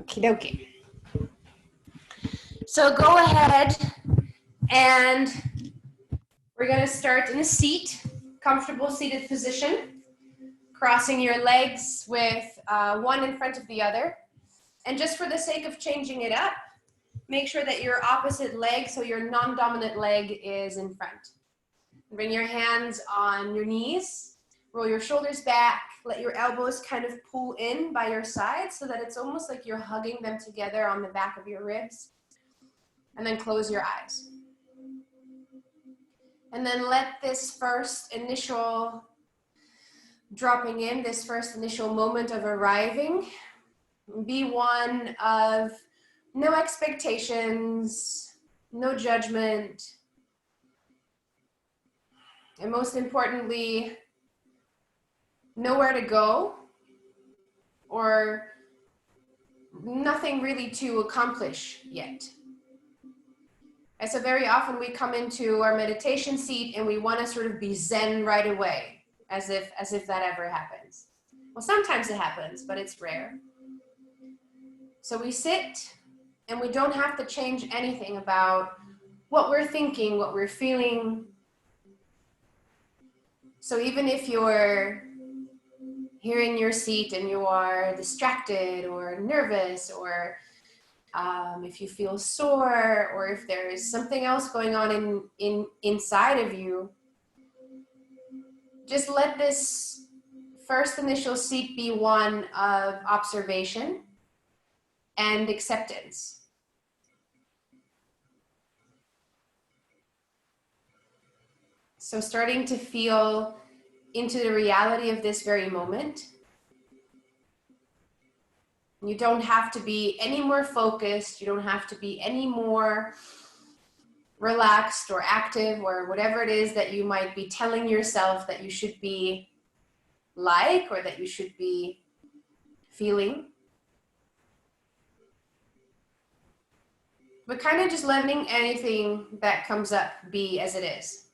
Okie dokie. So go ahead and we're going to start in a seat, comfortable seated position, crossing your legs with one in front of the other. And just for the sake of changing it up, make sure that your opposite leg, so your non-dominant leg, is in front. Bring your hands on your knees, roll your shoulders back, let your elbows kind of pull in by your sides so that it's almost like you're hugging them together on the back of your ribs. And then close your eyes. And then let this first initial dropping in, this first initial moment of arriving, be one of no expectations, no judgment, and most importantly, nowhere to go or nothing really to accomplish yet. And so very often we come into our meditation seat and we want to sort of be zen right away, as if that ever happens. Well, sometimes it happens, but it's rare. So we sit and we don't have to change anything about what we're thinking, what we're feeling. So even if you're here in your seat and you are distracted or nervous, or if you feel sore, or if there is something else going on inside of you, just let this first initial seat be one of observation and acceptance. So starting to feel into the reality of this very moment. You don't have to be any more focused. You don't have to be any more relaxed or active or whatever it is that you might be telling yourself that you should be like or that you should be feeling. But kind of just letting anything that comes up be as it is.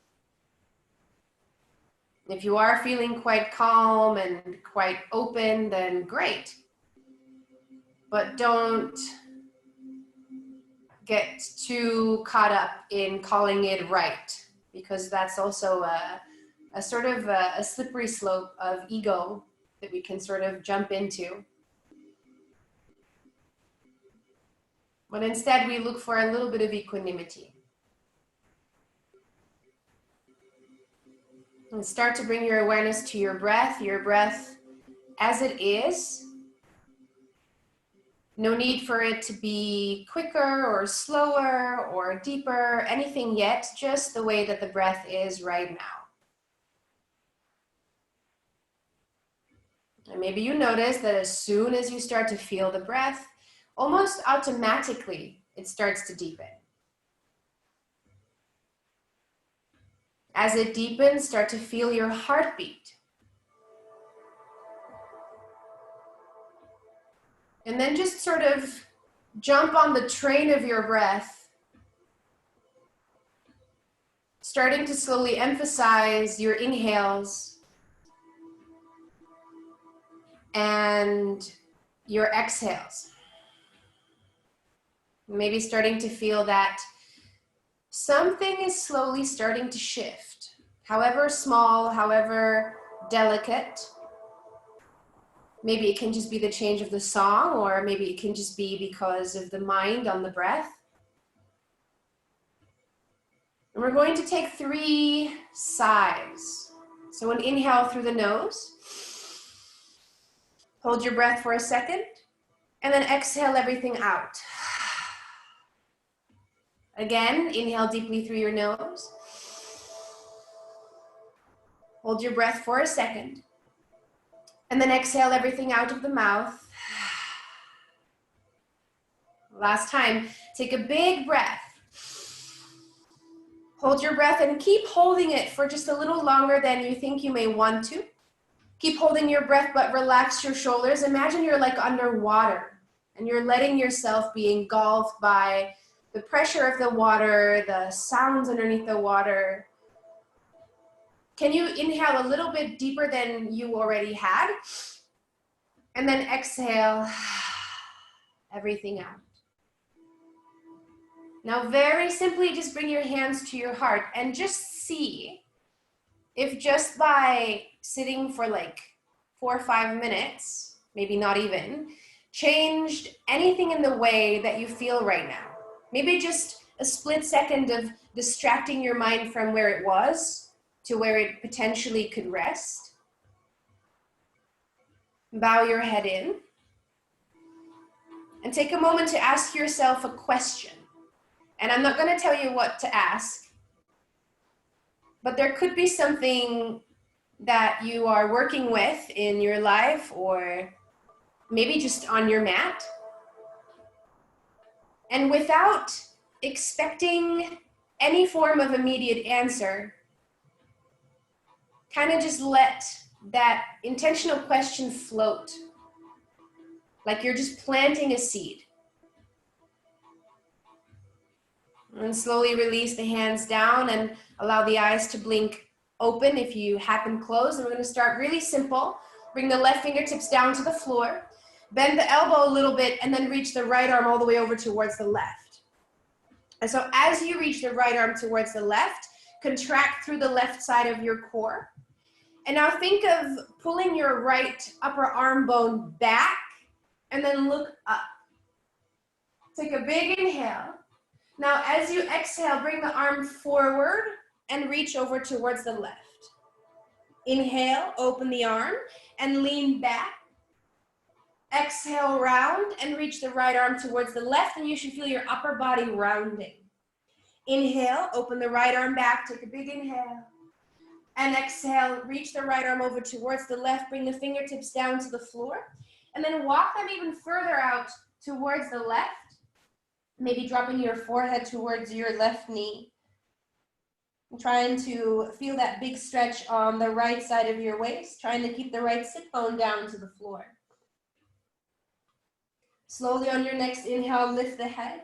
If you are feeling quite calm and quite open, then great. But don't get too caught up in calling it right, because that's also a sort of a slippery slope of ego that we can sort of jump into. But instead, we look for a little bit of equanimity. And start to bring your awareness to your breath as it is. No need for it to be quicker or slower or deeper, anything yet, just the way that the breath is right now. And maybe you notice that as soon as you start to feel the breath, almost automatically it starts to deepen. As it deepens, start to feel your heartbeat. And then just sort of jump on the train of your breath, starting to slowly emphasize your inhales and your exhales. Maybe starting to feel that something is slowly starting to shift, however small, however delicate. Maybe it can just be the change of the song, or maybe it can just be because of the mind on the breath. And we're going to take 3 sighs. So an inhale through the nose. Hold your breath for a second, and then exhale everything out. Again, inhale deeply through your nose. Hold your breath for a second, and then exhale everything out of the mouth. Last time, take a big breath. Hold your breath and keep holding it for just a little longer than you think you may want to. Keep holding your breath, but relax your shoulders. Imagine you're like underwater and you're letting yourself be engulfed by the pressure of the water, the sounds underneath the water. Can you inhale a little bit deeper than you already had? And then exhale everything out. Now, very simply, just bring your hands to your heart and just see if just by sitting for like 4 or 5 minutes, maybe not even, changed anything in the way that you feel right now. Maybe just a split second of distracting your mind from where it was to where it potentially could rest. Bow your head in and take a moment to ask yourself a question. And I'm not going to tell you what to ask, but there could be something that you are working with in your life, or maybe just on your mat. And without expecting any form of immediate answer, kind of just let that intentional question float, like you're just planting a seed. And slowly release the hands down and allow the eyes to blink open if you have them closed. And we're going to start really simple. Bring the left fingertips down to the floor. Bend the elbow a little bit and then reach the right arm all the way over towards the left. And so as you reach the right arm towards the left, contract through the left side of your core. And now think of pulling your right upper arm bone back and then look up. Take a big inhale. Now, as you exhale, bring the arm forward and reach over towards the left. Inhale, open the arm and lean back. Exhale, round and reach the right arm towards the left, and you should feel your upper body rounding. Inhale, open the right arm back, take a big inhale. And exhale, reach the right arm over towards the left, bring the fingertips down to the floor, and then walk them even further out towards the left. Maybe dropping your forehead towards your left knee. Trying to feel that big stretch on the right side of your waist. Trying to keep the right sit bone down to the floor. Slowly on your next inhale, lift the head.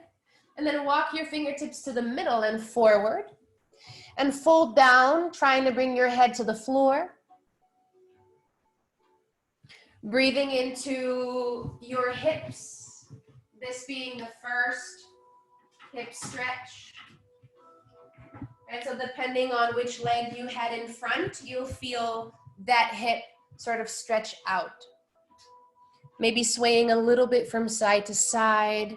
And then walk your fingertips to the middle and forward. And fold down, trying to bring your head to the floor. Breathing into your hips. This being the first hip stretch. And so depending on which leg you had in front, you'll feel that hip sort of stretch out. Maybe swaying a little bit from side to side.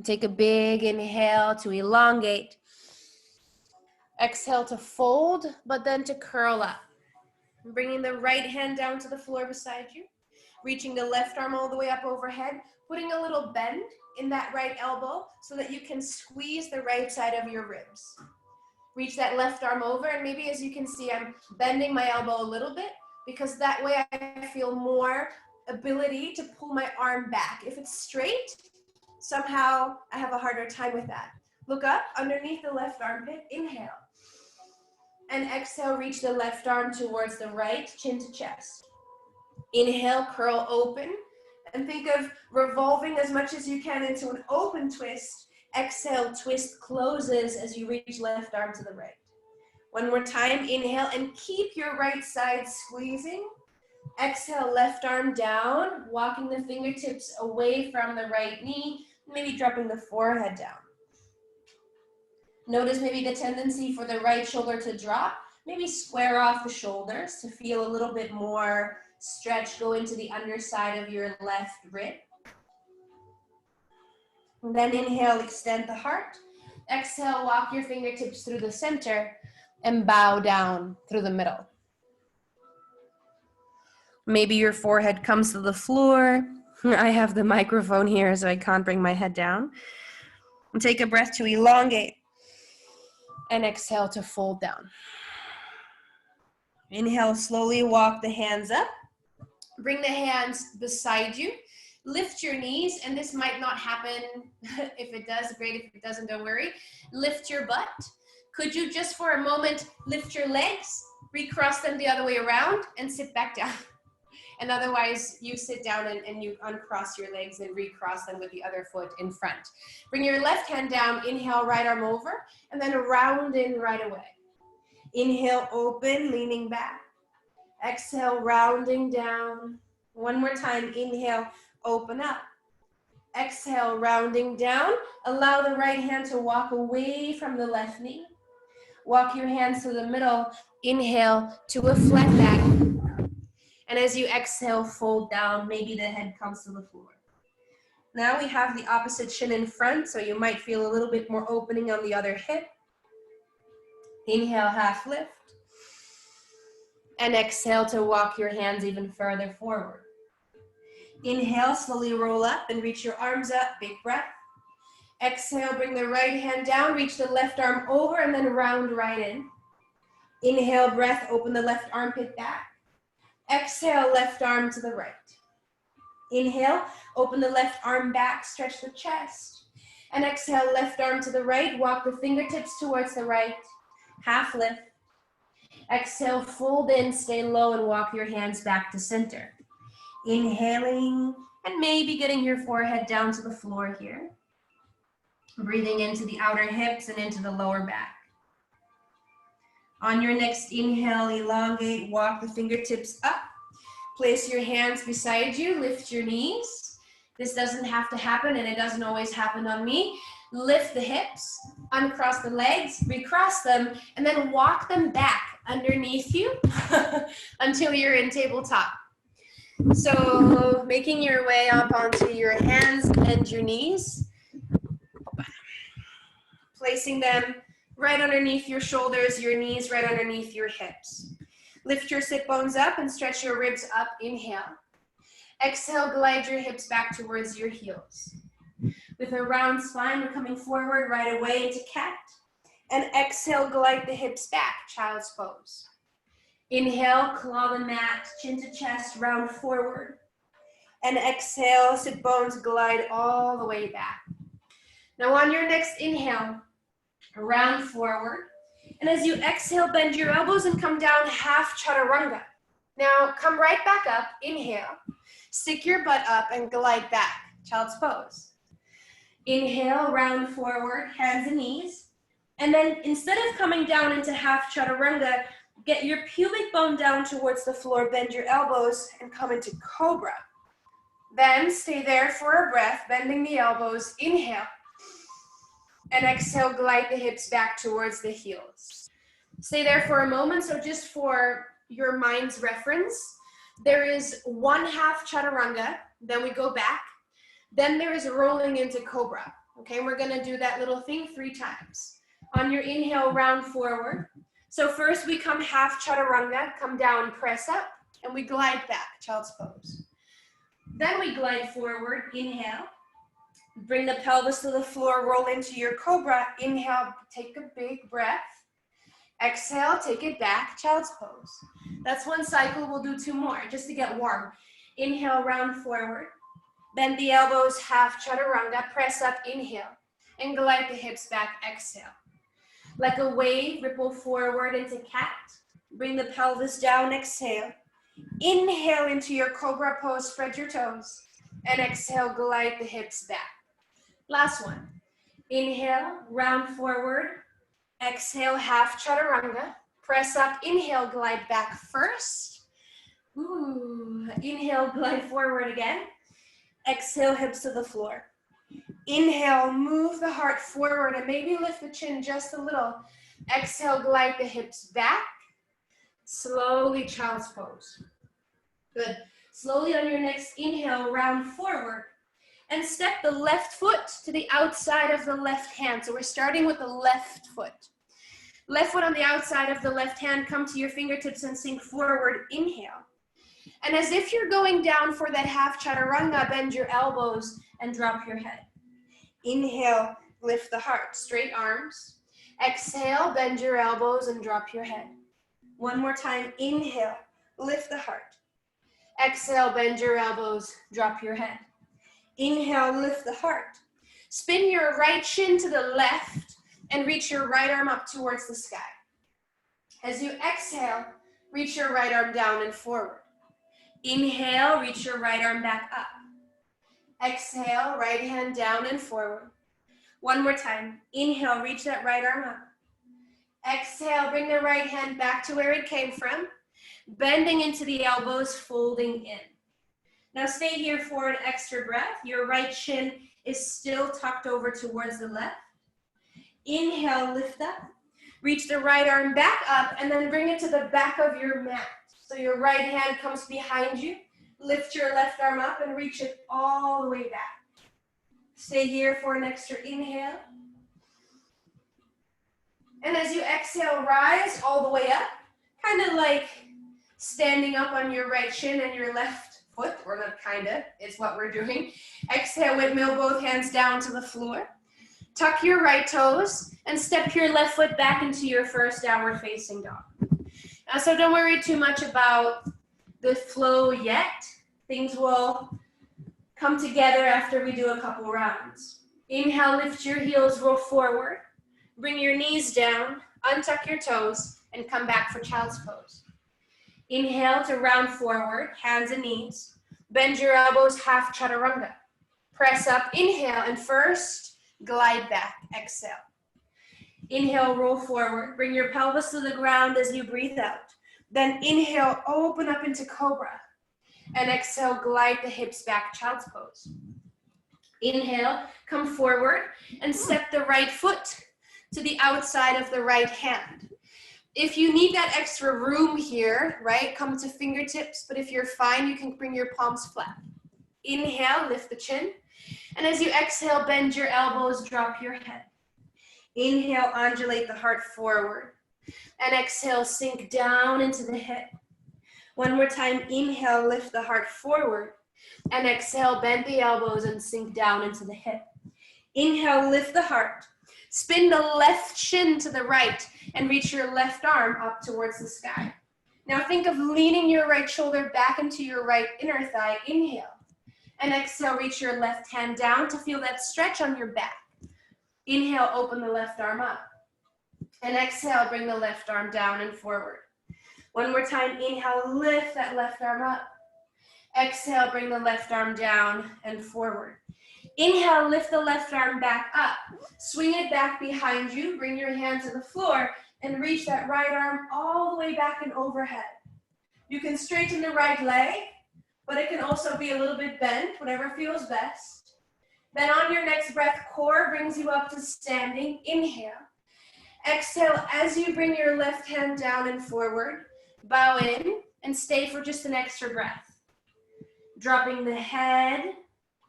Take a big inhale to elongate. Exhale to fold, but then to curl up. Bringing the right hand down to the floor beside you. Reaching the left arm all the way up overhead, putting a little bend in that right elbow so that you can squeeze the right side of your ribs. Reach that left arm over, and maybe as you can see, I'm bending my elbow a little bit because that way I feel more ability to pull my arm back. If it's straight, somehow I have a harder time with that. Look up underneath the left armpit, inhale. And exhale, reach the left arm towards the right, chin to chest. Inhale, curl open, and think of revolving as much as you can into an open twist. Exhale, twist closes as you reach left arm to the right. One more time, inhale, and keep your right side squeezing. Exhale, left arm down, walking the fingertips away from the right knee, maybe dropping the forehead down. Notice maybe the tendency for the right shoulder to drop. Maybe square off the shoulders to feel a little bit more stretch. Go into the underside of your left rib. And then inhale, extend the heart. Exhale, walk your fingertips through the center and bow down through the middle. Maybe your forehead comes to the floor. I have the microphone here, so I can't bring my head down. And take a breath to elongate. And exhale to fold down. Inhale, slowly walk the hands up. Bring the hands beside you. Lift your knees, and this might not happen. If it does, great. If it doesn't, don't worry. Lift your butt. Could you just for a moment lift your legs, recross them the other way around, and sit back down? And otherwise, you sit down and you uncross your legs and recross them with the other foot in front. Bring your left hand down, inhale, right arm over, and then round in right away. Inhale, open, leaning back. Exhale, rounding down. One more time, inhale, open up. Exhale, rounding down. Allow the right hand to walk away from the left knee. Walk your hands to the middle. Inhale to a flat back. And as you exhale, fold down. Maybe the head comes to the floor. Now we have the opposite shin in front, so you might feel a little bit more opening on the other hip. Inhale, half lift. And exhale to walk your hands even further forward. Inhale, slowly roll up and reach your arms up, big breath. Exhale, bring the right hand down, reach the left arm over and then round right in. Inhale, breath, open the left armpit back. Exhale, left arm to the right. Inhale, open the left arm back, stretch the chest. And exhale, left arm to the right, walk the fingertips towards the right, half lift. Exhale, fold in, stay low and walk your hands back to center. Inhaling and maybe getting your forehead down to the floor here. Breathing into the outer hips and into the lower back. On your next inhale, elongate, walk the fingertips up. Place your hands beside you, lift your knees. This doesn't have to happen and it doesn't always happen on me. Lift the hips, uncross the legs, recross them, and then walk them back underneath you until you're in tabletop. So making your way up onto your hands and your knees. Placing them right underneath your shoulders, your knees right underneath your hips. Lift your sit bones up and stretch your ribs up. Inhale. Exhale, glide your hips back towards your heels. With a round spine, we're coming forward right away into cat. And exhale, glide the hips back, child's pose. Inhale, claw the mat, chin to chest, round forward. And exhale, sit bones, glide all the way back. Now on your next inhale, round forward. And as you exhale, bend your elbows and come down, half chaturanga. Now come right back up, inhale. Stick your butt up and glide back, child's pose. Inhale, round forward, hands and knees. And then instead of coming down into half chaturanga, get your pubic bone down towards the floor, bend your elbows, and come into cobra. Then stay there for a breath, bending the elbows, inhale. And exhale, glide the hips back towards the heels. Stay there for a moment, so just for your mind's reference, there is one half chaturanga, then we go back, then there is rolling into cobra. Okay, we're gonna do that little thing 3 times. On your inhale, round forward. So first we come half chaturanga, come down, press up, and we glide back, child's pose. Then we glide forward, inhale. Bring the pelvis to the floor, roll into your cobra. Inhale, take a big breath. Exhale, take it back, child's pose. That's 1 cycle, we'll do 2 more, just to get warm. Inhale, round forward. Bend the elbows, half chaturanga, press up, inhale. And glide the hips back, exhale. Like a wave, ripple forward into cat. Bring the pelvis down, exhale. Inhale into your cobra pose, spread your toes. And exhale, glide the hips back. Last one. Inhale, round forward. Exhale, half chaturanga. Press up, inhale, glide back first. Ooh. Inhale, glide forward again. Exhale, hips to the floor. Inhale, move the heart forward and maybe lift the chin just a little. Exhale, glide the hips back. Slowly, child's pose. Good. Slowly on your next inhale, round forward. And step the left foot to the outside of the left hand. So we're starting with the left foot. Left foot on the outside of the left hand, come to your fingertips and sink forward, inhale. And as if you're going down for that half chaturanga, bend your elbows and drop your head. Inhale, lift the heart, straight arms. Exhale, bend your elbows and drop your head. 1 more time, inhale, lift the heart. Exhale, bend your elbows, drop your head. Inhale, lift the heart. Spin your right shin to the left and reach your right arm up towards the sky. As you exhale, reach your right arm down and forward. Inhale, reach your right arm back up. Exhale, right hand down and forward. 1 more time. Inhale, reach that right arm up. Exhale, bring the right hand back to where it came from. Bending into the elbows, folding in. Now stay here for an extra breath. Your right shin is still tucked over towards the left. Inhale, lift up. Reach the right arm back up and then bring it to the back of your mat. So your right hand comes behind you. Lift your left arm up and reach it all the way back. Stay here for an extra inhale. And as you exhale, rise all the way up, kind of like standing up on your right shin and your left foot, or not kind of, it's what we're doing. Exhale, windmill both hands down to the floor. Tuck your right toes and step your left foot back into your first downward facing dog. So don't worry too much about the flow yet. Things will come together after we do a couple rounds. Inhale, lift your heels, roll forward. Bring your knees down, untuck your toes, and come back for child's pose. Inhale to round forward, hands and knees. Bend your elbows, half chaturanga. Press up, inhale, and first, glide back, exhale. Inhale, roll forward. Bring your pelvis to the ground as you breathe out. Then inhale, open up into cobra. And exhale, glide the hips back, child's pose. Inhale, come forward and step the right foot to the outside of the right hand. If you need that extra room here, right, come to fingertips, but if you're fine, you can bring your palms flat. Inhale, lift the chin. And as you exhale, bend your elbows, drop your head. Inhale, undulate the heart forward. And exhale, sink down into the hip. One more time, inhale, lift the heart forward. And exhale, bend the elbows and sink down into the hip. Inhale, lift the heart. Spin the left shin to the right and reach your left arm up towards the sky. Now think of leaning your right shoulder back into your right inner thigh. Inhale. And exhale, reach your left hand down to feel that stretch on your back. Inhale, open the left arm up. And exhale, bring the left arm down and forward. One more time, inhale, lift that left arm up. Exhale, bring the left arm down and forward. Inhale, lift the left arm back up. Swing it back behind you. Bring your hand to the floor and reach that right arm all the way back and overhead. You can straighten the right leg, but it can also be a little bit bent, whatever feels best. Then on your next breath, core brings you up to standing. Inhale. Exhale, as you bring your left hand down and forward, bow in and stay for just an extra breath. Dropping the head,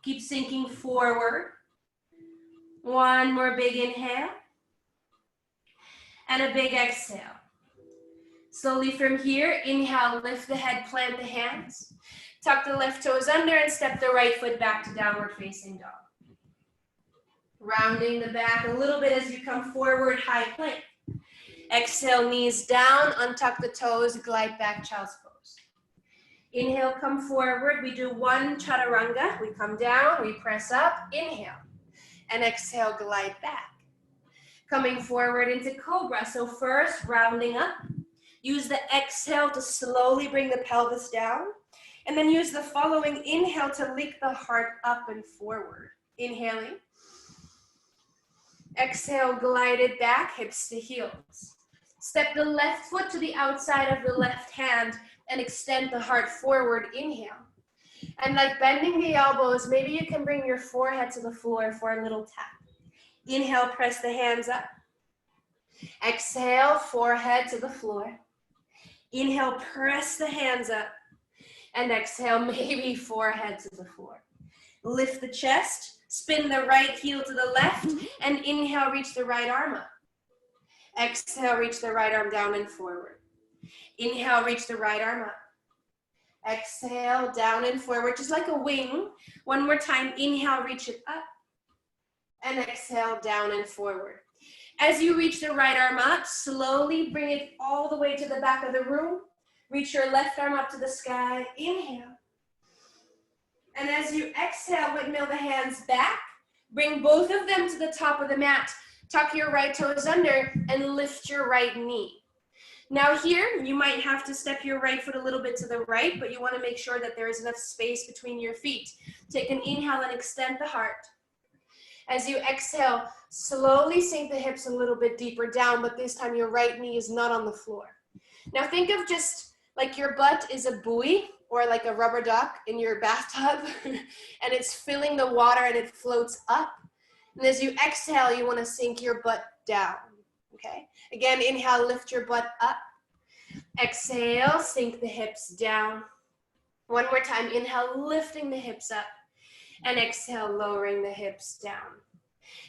keep sinking forward. One more big inhale. And a big exhale. Slowly from here, inhale, lift the head, plant the hands. Tuck the left toes under and step the right foot back to downward facing dog. Rounding the back a little bit as you come forward, high plank. Exhale, knees down, untuck the toes, glide back, child's pose. Inhale, come forward. We do one chaturanga. We come down, we press up, inhale. And exhale, glide back. Coming forward into cobra. So first, rounding up. Use the exhale to slowly bring the pelvis down. And then use the following inhale to lift the heart up and forward. Inhaling. Exhale, glide it back, hips to heels. Step the left foot to the outside of the left hand and extend the heart forward. Inhale. And like bending the elbows, maybe you can bring your forehead to the floor for a little tap. Inhale, press the hands up. Exhale, forehead to the floor. Inhale, press the hands up. And exhale, maybe forehead to the floor. Lift the chest. Spin the right heel to the left, and inhale, reach the right arm up. Exhale, reach the right arm down and forward. Inhale, reach the right arm up. Exhale, down and forward, just like a wing. One more time, inhale, reach it up. And exhale, down and forward. As you reach the right arm up, slowly bring it all the way to the back of the room. Reach your left arm up to the sky. Inhale. And as you exhale, windmill the hands back. Bring both of them to the top of the mat. Tuck your right toes under and lift your right knee. Now here, you might have to step your right foot a little bit to the right, but you want to make sure that there is enough space between your feet. Take an inhale and extend the heart. As you exhale, slowly sink the hips a little bit deeper down, but this time your right knee is not on the floor. Now think of just like your butt is a buoy or like a rubber duck in your bathtub and it's filling the water and it floats up. And as you exhale, you want to sink your butt down, okay? Again, inhale, lift your butt up. Exhale, sink the hips down. One more time, inhale, lifting the hips up. And exhale, lowering the hips down.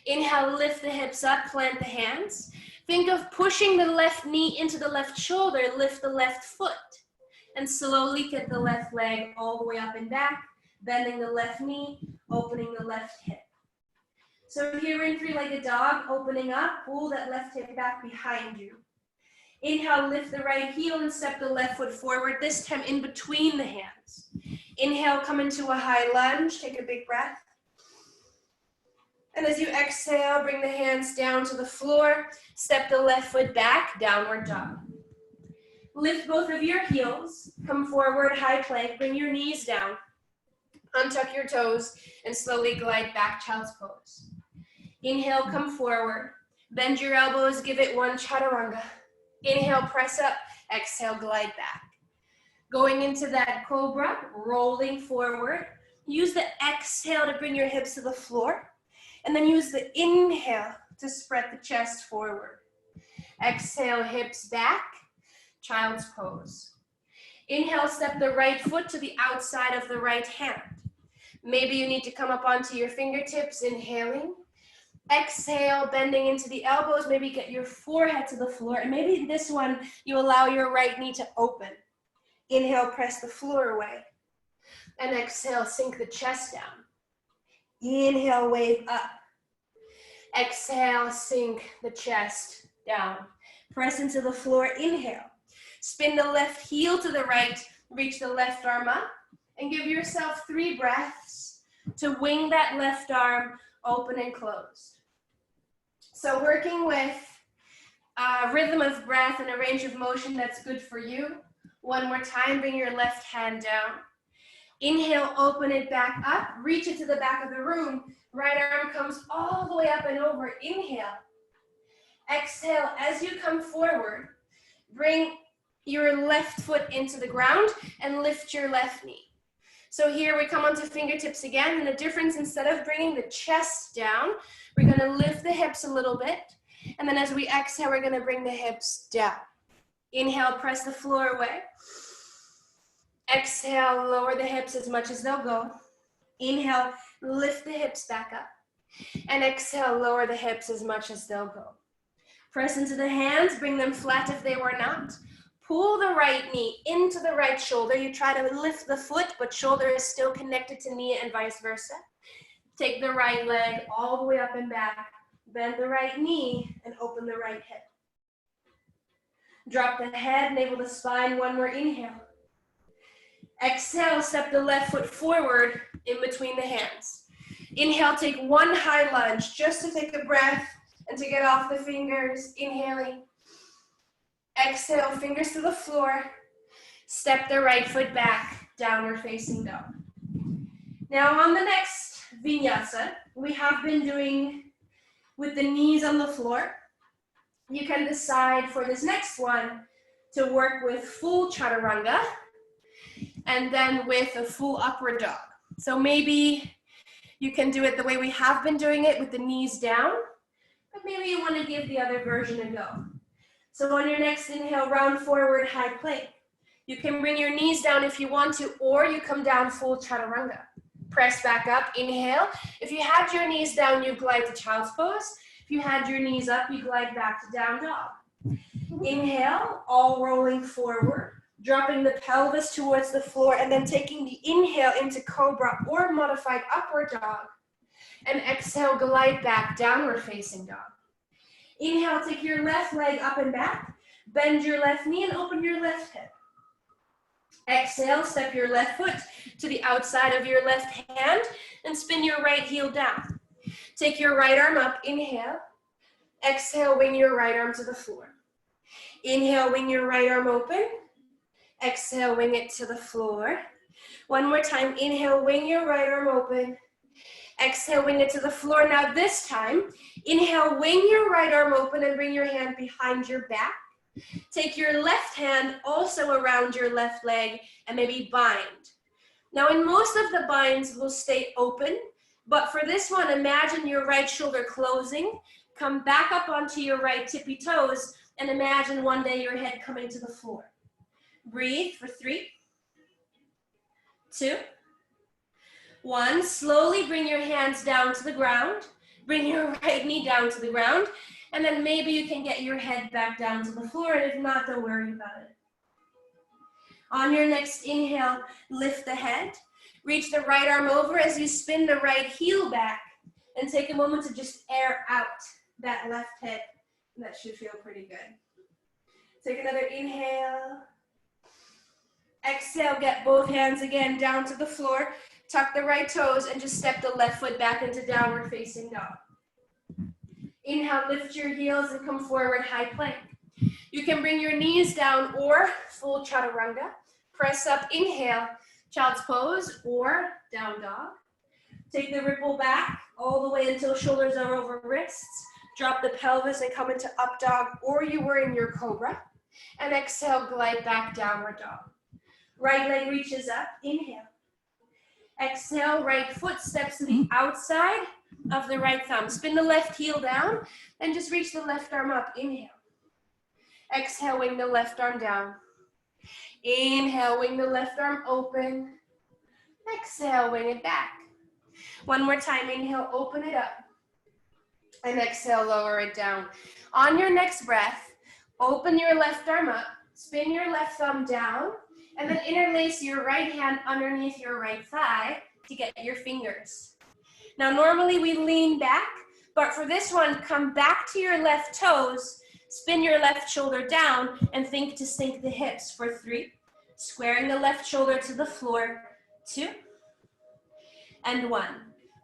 Inhale, lift the hips up, plant the hands. Think of pushing the left knee into the left shoulder, lift the left foot. And slowly get the left leg all the way up and back, bending the left knee, opening the left hip. So here in three-legged dog, opening up, pull that left hip back behind you. Inhale, lift the right heel and step the left foot forward, this time in between the hands. Inhale, come into a high lunge, take a big breath. And as you exhale, bring the hands down to the floor, step the left foot back, downward dog. Lift both of your heels, come forward, high plank, bring your knees down, untuck your toes, and slowly glide back, child's pose. Inhale, come forward, bend your elbows, give it one chaturanga. Inhale, press up, exhale, glide back. Going into that cobra, rolling forward. Use the exhale to bring your hips to the floor, and then use the inhale to spread the chest forward. Exhale, hips back, child's pose. Inhale, step the right foot to the outside of the right hand. Maybe you need to come up onto your fingertips, inhaling. Exhale, bending into the elbows, maybe get your forehead to the floor, and maybe this one, you allow your right knee to open. Inhale, press the floor away. And exhale, sink the chest down. Inhale, wave up. Exhale, sink the chest down. Press into the floor, inhale. Spin the left heel to the right, reach the left arm up, and give yourself 3 breaths to wing that left arm open and closed. So working with a rhythm of breath and a range of motion that's good for you. One more time, bring your left hand down. Inhale, open it back up, reach it to the back of the room. Right arm comes all the way up and over, inhale. Exhale, as you come forward, bring your left foot into the ground and lift your left knee. So here we come onto fingertips again, and the difference, instead of bringing the chest down, we're gonna lift the hips a little bit, and then as we exhale, we're gonna bring the hips down. Inhale, press the floor away. Exhale, lower the hips as much as they'll go. Inhale, lift the hips back up. And exhale, lower the hips as much as they'll go. Press into the hands, bring them flat if they were not. Pull the right knee into the right shoulder. You try to lift the foot, but shoulder is still connected to knee and vice versa. Take the right leg all the way up and back. Bend the right knee and open the right hip. Drop the head, navel the spine, one more inhale. Exhale, step the left foot forward in between the hands. Inhale, take one high lunge just to take a breath and to get off the fingers. Inhaling. Exhale, fingers to the floor. Step the right foot back, downward facing dog. Now on the next vinyasa, we have been doing with the knees on the floor. You can decide for this next one to work with full chaturanga and then with a full upward dog. So maybe you can do it the way we have been doing it with the knees down, but maybe you want to give the other version a go. So on your next inhale, round forward, high plank. You can bring your knees down if you want to, or you come down full chaturanga. Press back up, inhale. If you had your knees down, you glide to child's pose. If you had your knees up, you glide back to down dog. Inhale, all rolling forward, dropping the pelvis towards the floor, and then taking the inhale into cobra or modified upward dog. And exhale, glide back, downward facing dog. Inhale, take your left leg up and back, bend your left knee and open your left hip. Exhale, step your left foot to the outside of your left hand and spin your right heel down. Take your right arm up, inhale. Exhale, wing your right arm to the floor. Inhale, wing your right arm open. Exhale, wing it to the floor. One more time, inhale, wing your right arm open. Exhale, wing it to the floor. Now this time, inhale, wing your right arm open and bring your hand behind your back. Take your left hand also around your left leg and maybe bind. Now in most of the binds will stay open, but for this one, imagine your right shoulder closing, come back up onto your right tippy toes, and imagine one day your head coming to the floor. Breathe for 3, 2, 1. Slowly bring your hands down to the ground. Bring your right knee down to the ground, and then maybe you can get your head back down to the floor, and if not, don't worry about it. On your next inhale, lift the head. Reach the right arm over as you spin the right heel back, and take a moment to just air out that left hip. That should feel pretty good. Take another inhale. Exhale, get both hands again down to the floor. Tuck the right toes and just step the left foot back into downward facing dog. Inhale, lift your heels and come forward, high plank. You can bring your knees down or full chaturanga. Press up, inhale, child's pose or down dog. Take the ripple back all the way until shoulders are over wrists. Drop the pelvis and come into up dog, or you were in your cobra. And exhale, glide back, downward dog. Right leg reaches up, inhale. Exhale, right foot steps to the outside of the right thumb. Spin the left heel down and just reach the left arm up, inhale. Exhale, wing the left arm down. Inhale, wing the left arm open. Exhale, wing it back. One more time, inhale, open it up. And exhale, lower it down. On your next breath, open your left arm up, spin your left thumb down, and then interlace your right hand underneath your right thigh to get your fingers. Now, normally we lean back, but for this one, come back to your left toes, spin your left shoulder down, and think to sink the hips for 3, squaring the left shoulder to the floor, 2, and 1.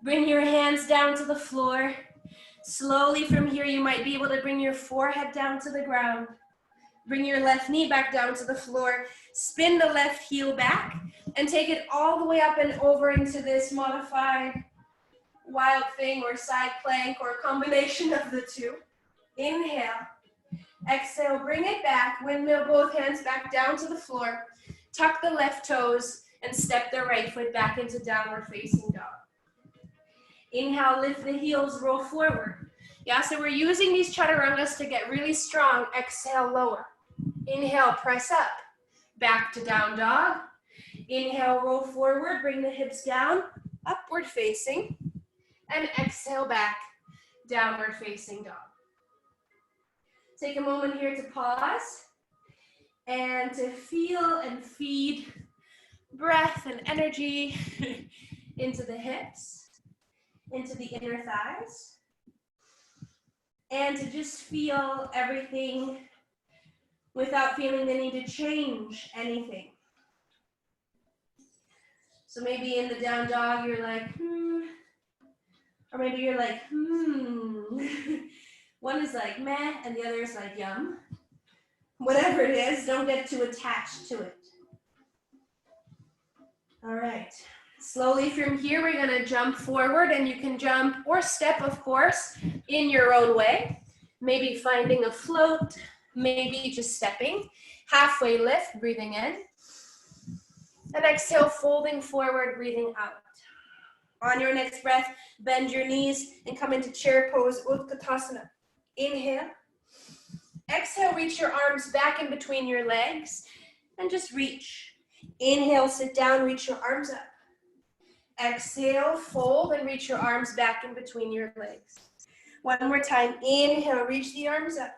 Bring your hands down to the floor. Slowly from here, you might be able to bring your forehead down to the ground. Bring your left knee back down to the floor. Spin the left heel back and take it all the way up and over into this modified wild thing or side plank or a combination of the two. Inhale. Exhale, bring it back. Windmill both hands back down to the floor. Tuck the left toes and step the right foot back into downward facing dog. Inhale, lift the heels, roll forward. Yeah, so we're using these chaturangas to get really strong. Exhale, lower. Inhale, press up. Back to down dog. Inhale, roll forward, bring the hips down, upward facing. And exhale back, downward facing dog. Take a moment here to pause and to feel and feed breath and energy into the hips, into the inner thighs, and to just feel everything without feeling the need to change anything. So maybe in the down dog, you're like, or maybe you're like, One is like meh, and the other is like yum. Whatever it is, don't get too attached to it. All right. Slowly from here, we're gonna jump forward, and you can jump or step, of course, in your own way. Maybe finding a float, maybe just stepping. Halfway lift, breathing in. And exhale, folding forward, breathing out. On your next breath, bend your knees and come into chair pose, Utkatasana. Inhale. Exhale, reach your arms back in between your legs and just reach. Inhale, sit down, reach your arms up. Exhale, fold and reach your arms back in between your legs. One more time. Inhale, reach the arms up.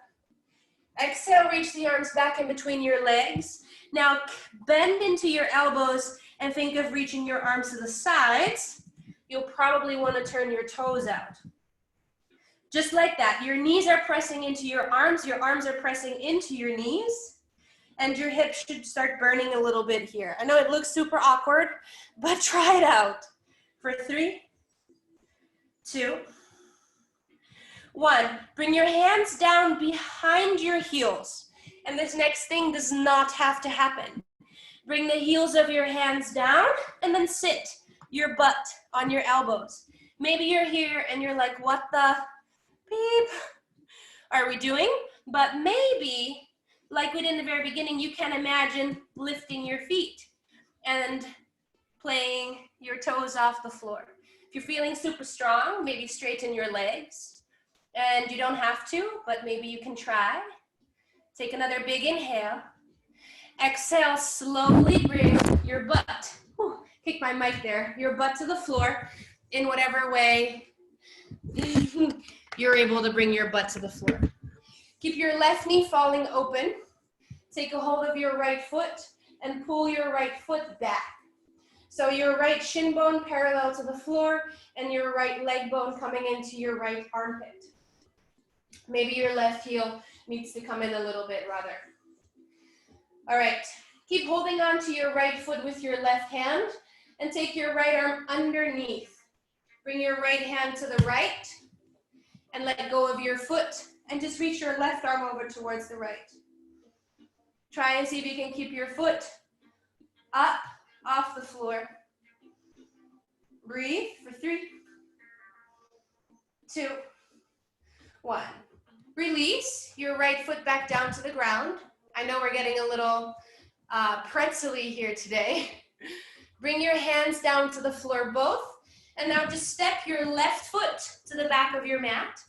Exhale, reach the arms back in between your legs. Now bend into your elbows and think of reaching your arms to the sides. You'll probably want to turn your toes out. Just like that, your knees are pressing into your arms are pressing into your knees, and your hips should start burning a little bit here. I know it looks super awkward, but try it out. For 3, 2, 1. Bring your hands down behind your heels, and this next thing does not have to happen. Bring the heels of your hands down, and then sit your butt on your elbows. Maybe you're here and you're like, what the beep are we doing? But maybe like we did in the very beginning, you can imagine lifting your feet and playing your toes off the floor. If you're feeling super strong, maybe straighten your legs. And you don't have to, but maybe you can try. Take another big inhale. Exhale, slowly bring your butt, kick my mic there, your butt to the floor in whatever way you're able to bring your butt to the floor. Keep your left knee falling open. Take a hold of your right foot and pull your right foot back. So your right shin bone parallel to the floor and your right leg bone coming into your right armpit. Maybe your left heel needs to come in a little bit rather. All right, keep holding on to your right foot with your left hand and take your right arm underneath. Bring your right hand to the right and let go of your foot and just reach your left arm over towards the right. Try and see if you can keep your foot up off the floor. Breathe for 3, 2, 1. Release your right foot back down to the ground. I know we're getting a little pretzel-y here today. Bring your hands down to the floor both. And now just step your left foot to the back of your mat.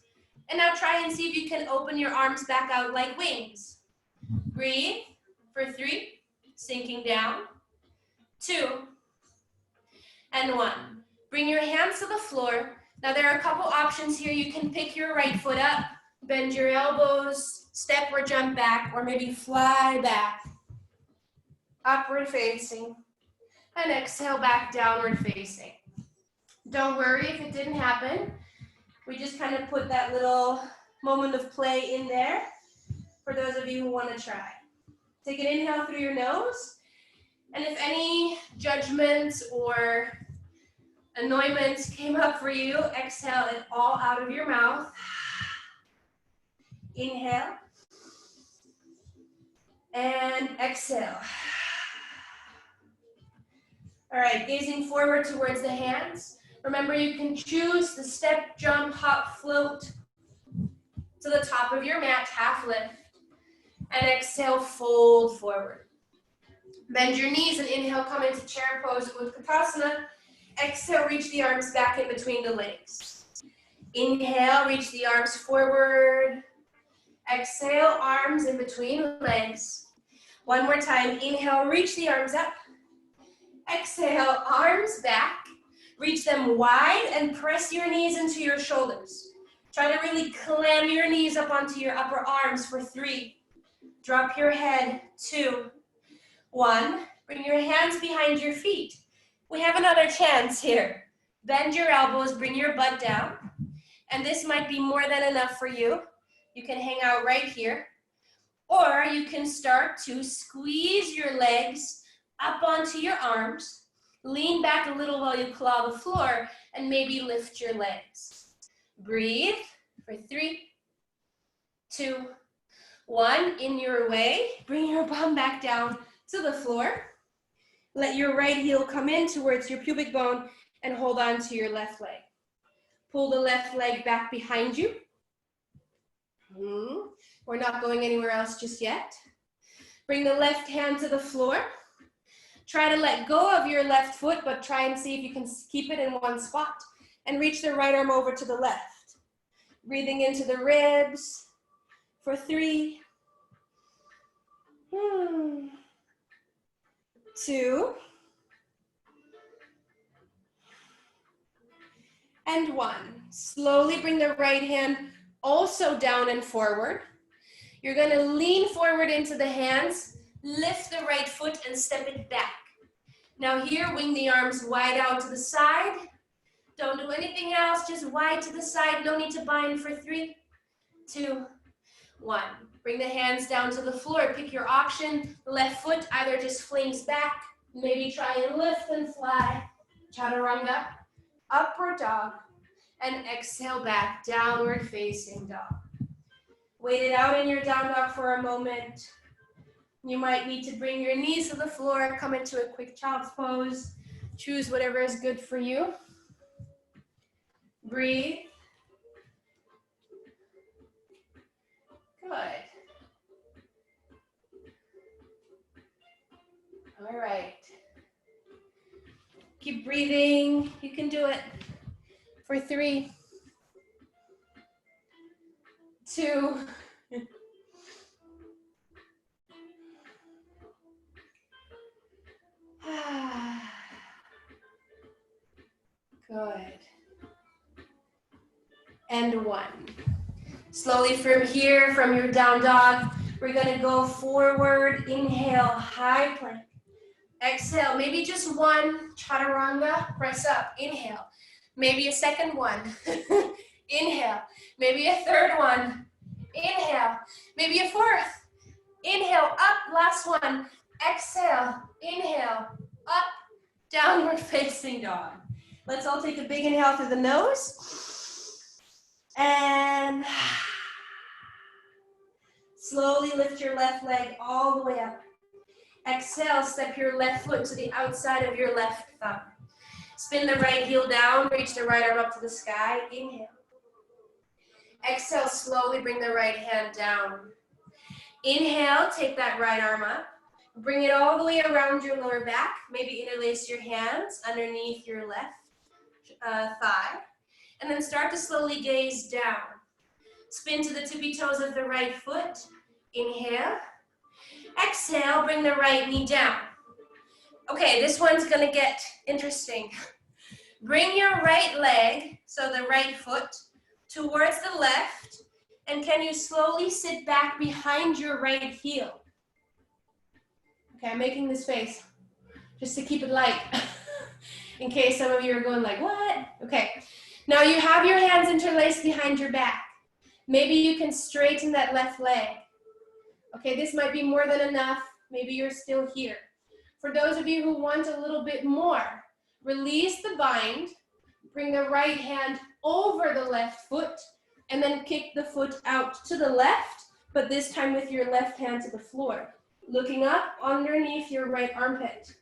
And now try and see if you can open your arms back out like wings. Breathe for 3, sinking down, 2, and 1. Bring your hands to the floor. Now there are a couple options here. You can pick your right foot up, bend your elbows, step or jump back, or maybe fly back. Upward facing. And exhale back, downward facing. Don't worry if it didn't happen. We just kind of put that little moment of play in there for those of you who want to try. Take an inhale through your nose. And if any judgments or annoyments came up for you, exhale it all out of your mouth. Inhale. And exhale. All right, gazing forward towards the hands. Remember, you can choose the step, jump, hop, float to the top of your mat, half lift. And exhale, fold forward. Bend your knees and inhale, come into chair pose, Utkatasana. Exhale, reach the arms back in between the legs. Inhale, reach the arms forward. Exhale, arms in between legs. One more time, inhale, reach the arms up. Exhale, arms back. Reach them wide and press your knees into your shoulders. Try to really clam your knees up onto your upper arms for 3. Drop your head, 2, 1. Bring your hands behind your feet. We have another chance here. Bend your elbows, bring your butt down. And this might be more than enough for you. You can hang out right here. Or you can start to squeeze your legs up onto your arms. Lean back a little while you claw the floor and maybe lift your legs. Breathe for 3, 2, 1. In your way, bring your bum back down to the floor. Let your right heel come in towards your pubic bone and hold on to your left leg. Pull the left leg back behind you. We're not going anywhere else just yet. Bring the left hand to the floor. Try to let go of your left foot, but try and see if you can keep it in one spot. And reach the right arm over to the left. Breathing into the ribs for 3, 2, and 1. Slowly bring the right hand also down and forward. You're going to lean forward into the hands, lift the right foot and step it back. Now here, wing the arms wide out to the side. Don't do anything else, just wide to the side. No need to bind for 3, 2, 1. Bring the hands down to the floor. Pick your option. Left foot either just flings back. Maybe try and lift and fly. Chaturanga. Upward dog. And exhale back. Downward facing dog. Wait it out in your down dog for a moment. You might need to bring your knees to the floor. Come into a quick child's pose. Choose whatever is good for you. Breathe. Good. For 3, 2, good. And 1. Slowly from here, from your down dog, we're gonna go forward, inhale, high plank. Exhale, maybe just 1 chaturanga, press up, inhale. Maybe a second one, inhale. Maybe a third one, inhale. Maybe a 4th, inhale, up, last one. Exhale, inhale, up, downward facing dog. Let's all take a big inhale through the nose. And slowly lift your left leg all the way up. Exhale, step your left foot to the outside of your left thumb. Spin the right heel down, reach the right arm up to the sky. Inhale. Exhale, slowly bring the right hand down. Inhale, take that right arm up. Bring it all the way around your lower back. Maybe interlace your hands underneath your left thigh. And then start to slowly gaze down. Spin to the tippy toes of the right foot. Inhale. Exhale, bring the right knee down. Okay, this one's gonna get interesting. Bring your right leg, so the right foot, towards the left, and can you slowly sit back behind your right heel? Okay, I'm making this face just to keep it light, in case some of you are going like, what? Okay, now you have your hands interlaced behind your back. Maybe you can straighten that left leg. Okay, this might be more than enough. Maybe you're still here. For those of you who want a little bit more, release the bind, bring the right hand over the left foot, and then kick the foot out to the left, but this time with your left hand to the floor. Looking up underneath your right armpit.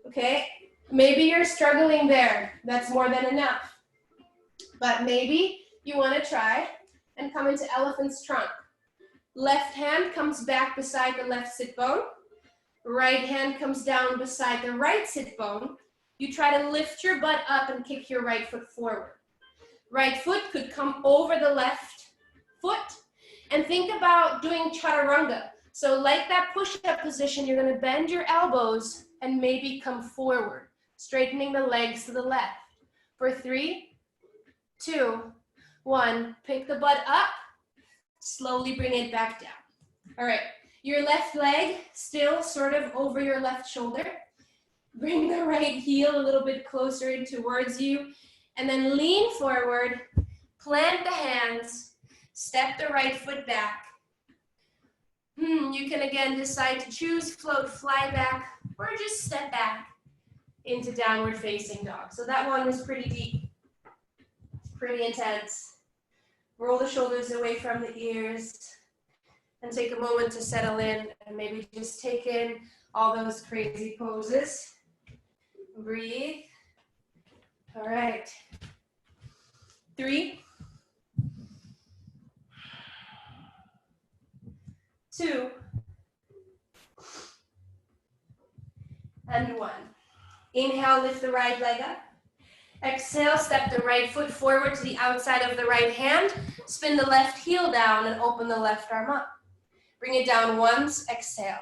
Okay, maybe you're struggling there. That's more than enough. But maybe you want to try and come into elephant's trunk. Left hand comes back beside the left sit bone. Right hand comes down beside the right sit bone. You try to lift your butt up and kick your right foot forward. Right foot could come over the left foot. And think about doing chaturanga. So like that push-up position, you're gonna bend your elbows and maybe come forward, straightening the legs to the left. For 3, 2, 1, pick the butt up, slowly bring it back down. All right, your left leg still sort of over your left shoulder. Bring the right heel a little bit closer in towards you, and then lean forward, plant the hands, step the right foot back. You can again decide to choose, float, fly back, or just step back into downward facing dog. So that one was pretty deep, pretty intense. Roll the shoulders away from the ears and take a moment to settle in and maybe just take in all those crazy poses. Breathe. All right. 3, 2, and 1. Inhale, lift the right leg up. Exhale, step the right foot forward to the outside of the right hand. Spin the left heel down and open the left arm up. Bring it down once, exhale.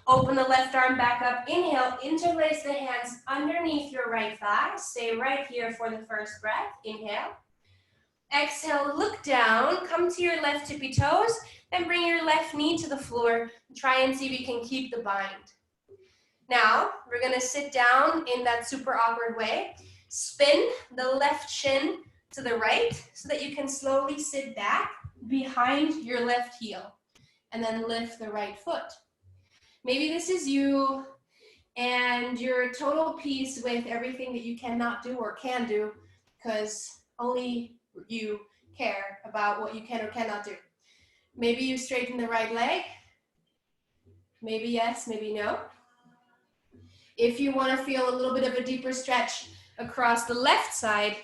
Open the left arm back up, inhale, interlace the hands underneath your right thigh. Stay right here for the first breath, inhale. Exhale, look down, come to your left tippy toes, then bring your left knee to the floor. Try and see if you can keep the bind. Now, we're gonna sit down in that super awkward way. Spin the left shin to the right so that you can slowly sit back behind your left heel and then lift the right foot. Maybe this is you and you're total peace with everything that you cannot do or can do because only you care about what you can or cannot do. Maybe you straighten the right leg. Maybe yes, maybe no. If you want to feel a little bit of a deeper stretch across the left side,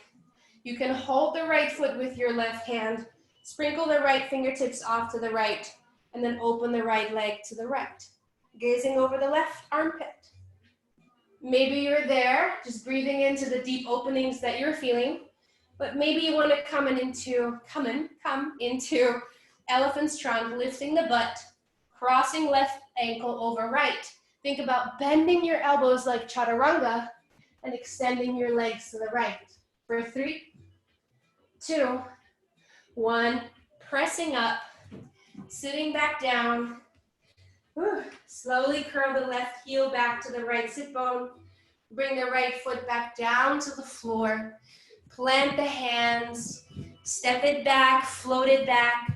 you can hold the right foot with your left hand, sprinkle the right fingertips off to the right, and then open the right leg to the right, gazing over the left armpit. Maybe you're there, just breathing into the deep openings that you're feeling. But maybe you want to come into elephant's trunk, lifting the butt, crossing left ankle over right. Think about bending your elbows like chaturanga and extending your legs to the right. For 3, 2, 1, pressing up, sitting back down. Whew. Slowly curl the left heel back to the right sit bone. Bring the right foot back down to the floor. Plant the hands, step it back, float it back.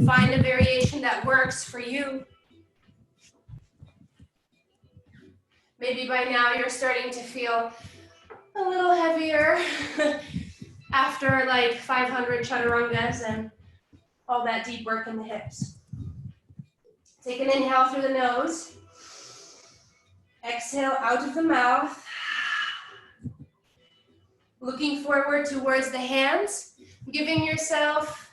Find a variation that works for you. Maybe by now you're starting to feel a little heavier after like 500 chaturangas and all that deep work in the hips. Take an inhale through the nose. Exhale out of the mouth. Looking forward towards the hands, giving yourself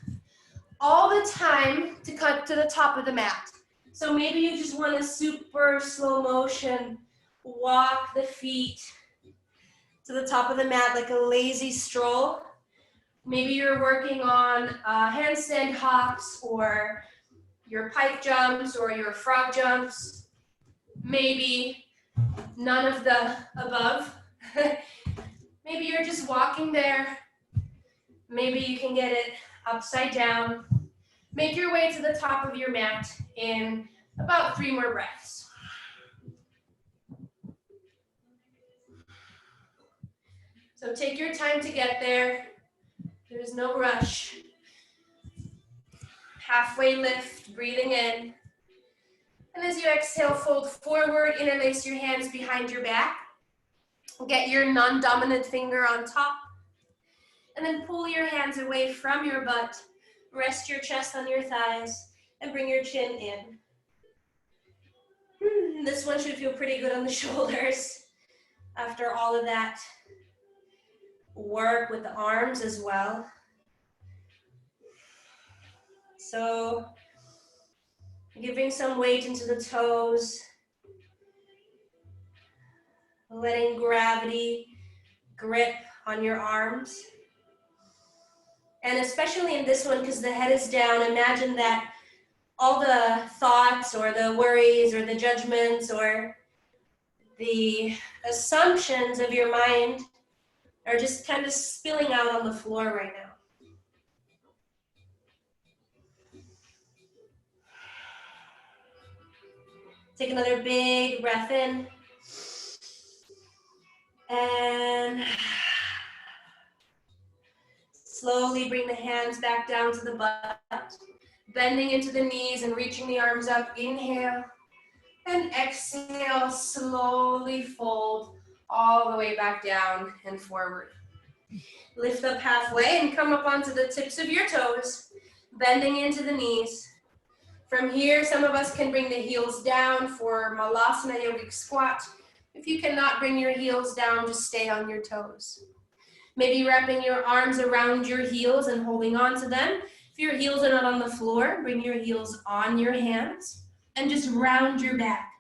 all the time to cut to the top of the mat. So maybe you just want to super slow motion, walk the feet to the top of the mat like a lazy stroll. Maybe you're working on handstand hops or your pike jumps or your frog jumps. Maybe none of the above. Maybe you're just walking there. Maybe you can get it upside down. Make your way to the top of your mat in about 3 more breaths. So take your time to get there. There's no rush. Halfway lift, breathing in. And as you exhale, fold forward, interlace your hands behind your back. Get your non-dominant finger on top. And then pull your hands away from your butt. Rest your chest on your thighs and bring your chin in. This one should feel pretty good on the shoulders after all of that work with the arms as well. So giving some weight into the toes, letting gravity grip on your arms. And especially in this one, because the head is down, imagine that all the thoughts or the worries or the judgments or the assumptions of your mind are just kind of spilling out on the floor right now. Take another big breath in. And slowly bring the hands back down to the butt. Bending into the knees and reaching the arms up. Inhale. And exhale, slowly fold all the way back down and forward. Lift up halfway and come up onto the tips of your toes, bending into the knees. From here, some of us can bring the heels down for Malasana yogic squat. If you cannot bring your heels down, just stay on your toes. Maybe wrapping your arms around your heels and holding on to them. If your heels are not on the floor, bring your heels on your hands and just round your back.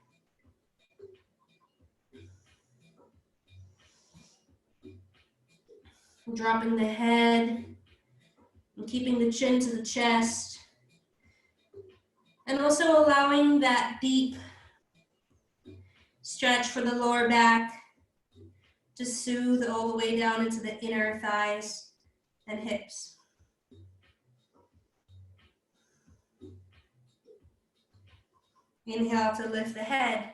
Dropping the head and keeping the chin to the chest. And also allowing that deep stretch for the lower back to soothe all the way down into the inner thighs and hips. Inhale to lift the head.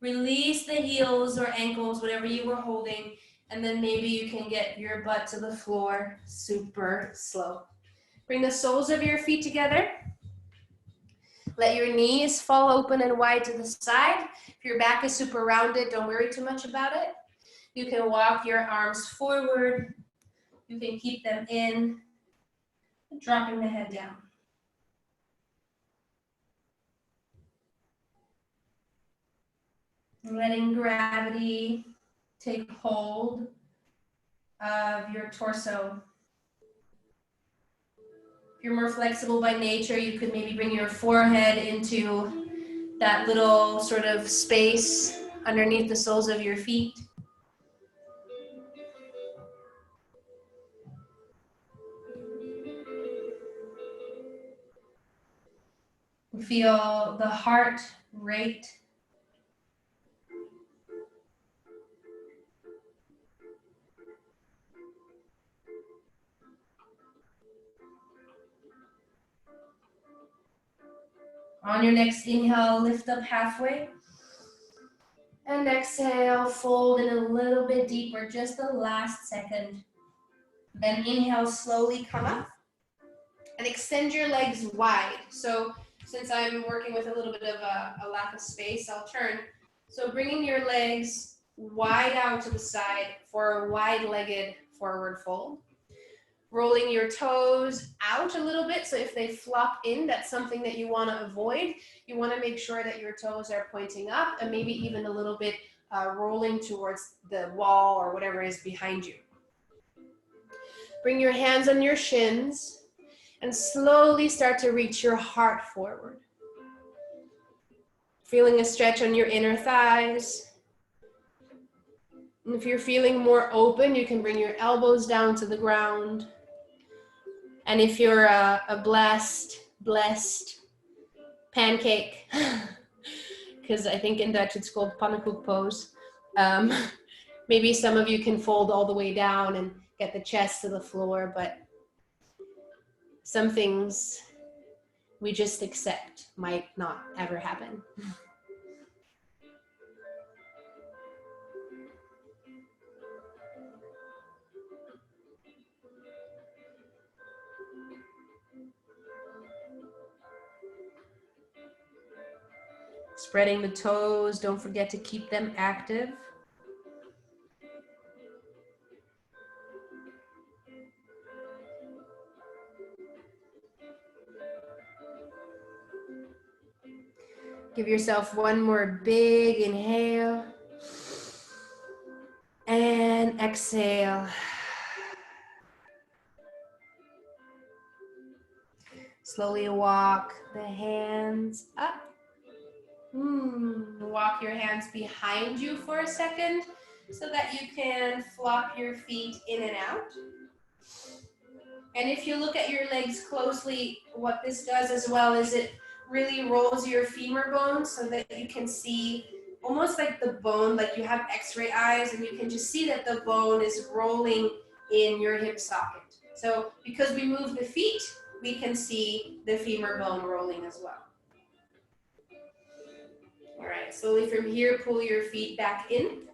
Release the heels or ankles, whatever you were holding, and then maybe you can get your butt to the floor super slow. Bring the soles of your feet together. Let your knees fall open and wide to the side. If your back is super rounded, don't worry too much about it. You can walk your arms forward. You can keep them in, dropping the head down. Letting gravity take hold of your torso. If you're more flexible by nature, you could maybe bring your forehead into that little sort of space underneath the soles of your feet. Feel the heart rate. On your next inhale, lift up halfway. And exhale, fold in a little bit deeper, just the last second. Then inhale, slowly come up. And extend your legs wide. So since I'm working with a little bit of a lack of space, I'll turn. So bringing your legs wide out to the side for a wide-legged forward fold. Rolling your toes out a little bit. So if they flop in, that's something that you want to avoid. You want to make sure that your toes are pointing up and maybe even a little bit rolling towards the wall or whatever is behind you. Bring your hands on your shins. And slowly start to reach your heart forward. Feeling a stretch on your inner thighs. And if you're feeling more open, you can bring your elbows down to the ground. And if you're a blessed pancake, because I think in Dutch it's called pannenkoek pose, maybe some of you can fold all the way down and get the chest to the floor, but some things we just accept might not ever happen. Spreading the toes, don't forget to keep them active. Give yourself one more big inhale and exhale. Slowly walk the hands up. Walk your hands behind you for a second so that you can flop your feet in and out. And if you look at your legs closely, what this does as well is it really rolls your femur bone so that you can see almost like the bone, like you have x-ray eyes, and you can just see that the bone is rolling in your hip socket. So because we move the feet, we can see the femur bone rolling as well. All right, slowly from here, pull your feet back in.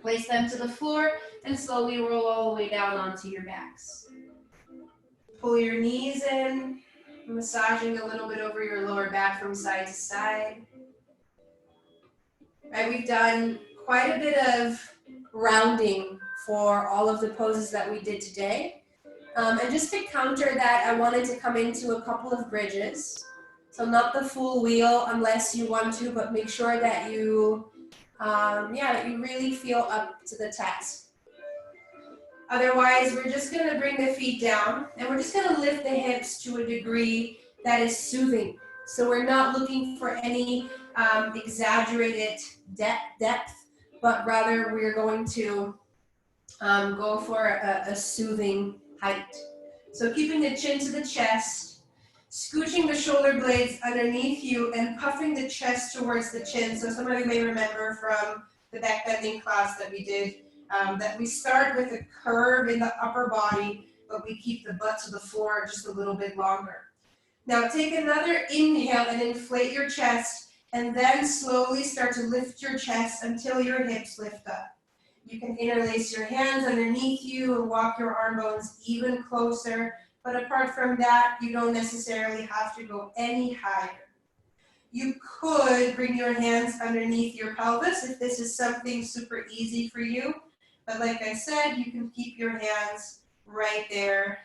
Place them to the floor and slowly roll all the way down onto your backs. Pull your knees in, massaging a little bit over your lower back from side to side. Right, we've done quite a bit of rounding for all of the poses that we did today. And just to counter that, I wanted to come into a couple of bridges. So not the full wheel unless you want to, but make sure that you, that you really feel up to the task. Otherwise, we're just gonna bring the feet down and we're just gonna lift the hips to a degree that is soothing. So we're not looking for any exaggerated depth, but rather we're going to go for a soothing height. So keeping the chin to the chest, scooching the shoulder blades underneath you and puffing the chest towards the chin. So some of you may remember from the back bending class that we did, that we start with a curve in the upper body, but we keep the butt to the floor just a little bit longer. Now take another inhale and inflate your chest, and then slowly start to lift your chest until your hips lift up. You can interlace your hands underneath you and walk your arm bones even closer. But apart from that, you don't necessarily have to go any higher. You could bring your hands underneath your pelvis if this is something super easy for you. But like I said, you can keep your hands right there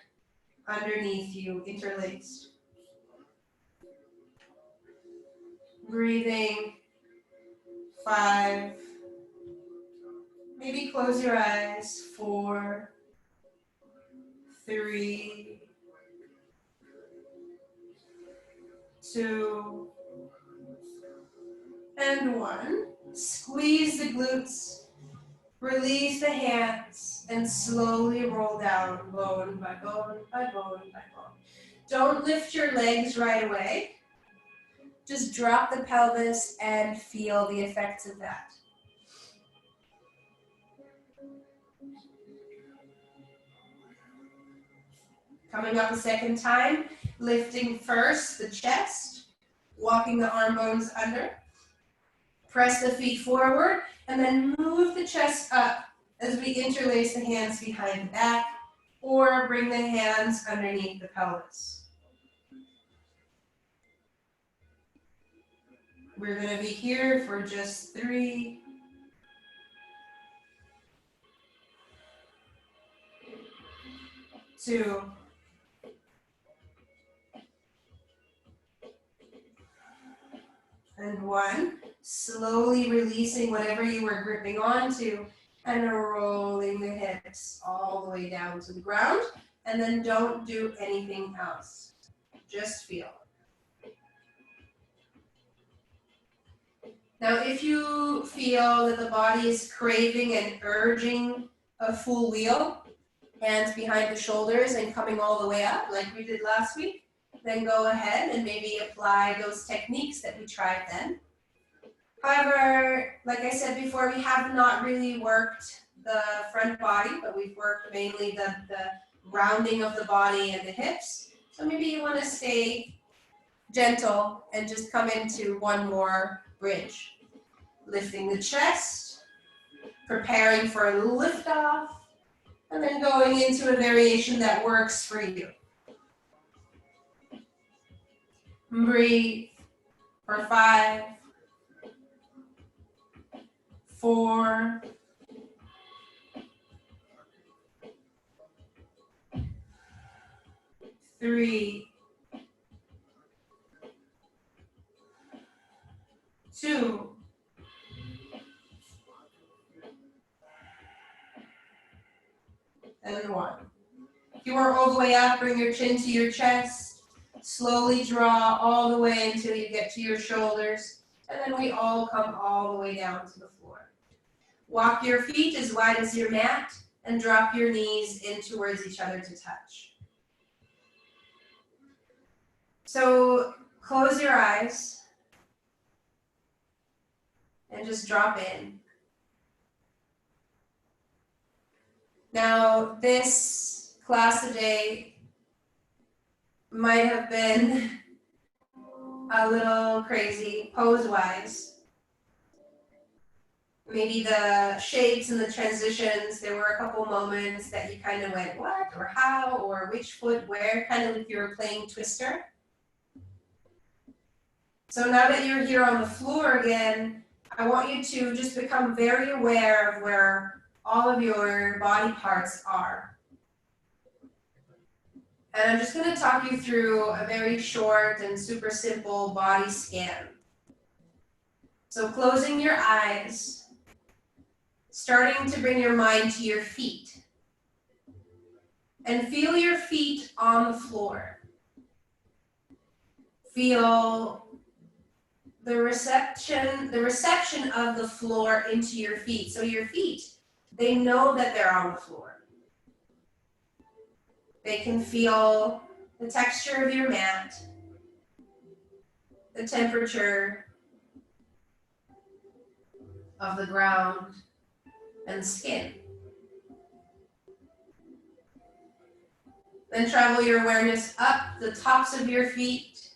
underneath you, interlaced. Breathing. 5. Maybe close your eyes. 4, 3, 2, and 1. Squeeze the glutes, release the hands, and slowly roll down, bone by bone by bone by bone. Don't lift your legs right away. just drop the pelvis and feel the effects of that. Coming up a second time, lifting first the chest, walking the arm bones under. Press the feet forward, and then move the chest up as we interlace the hands behind the back, or bring the hands underneath the pelvis. We're going to be here for just 3, 2, and 1. Slowly releasing whatever you were gripping onto and rolling the hips all the way down to the ground. And then don't do anything else. Just feel. Now, if you feel that the body is craving and urging a full wheel, hands behind the shoulders and coming all the way up like we did last week, then go ahead and maybe apply those techniques that we tried then. However, like I said before, we have not really worked the front body, but we've worked mainly the rounding of the body and the hips. So maybe you want to stay gentle and just come into one more bridge. Lifting the chest, preparing for a lift off, and then going into a variation that works for you. Breathe for 5, 4, 3, 2, and 1. If you are all the way up, bring your chin to your chest. Slowly draw all the way until you get to your shoulders. And then we all come all the way down to the floor. Walk your feet as wide as your mat and drop your knees in towards each other to touch. So close your eyes and just drop in. Now, this class today might have been a little crazy pose-wise. Maybe the shapes and the transitions, there were a couple moments that you kind of went, what, or how, or which foot where, kind of like you were playing Twister. So now that you're here on the floor again, I want you to just become very aware of where all of your body parts are. And I'm just going to talk you through a very short and super simple body scan. So closing your eyes, starting to bring your mind to your feet. And feel your feet on the floor. Feel the reception of the floor into your feet. So your feet, they know that they're on the floor. They can feel the texture of your mat, the temperature of the ground and skin. Then travel your awareness up the tops of your feet,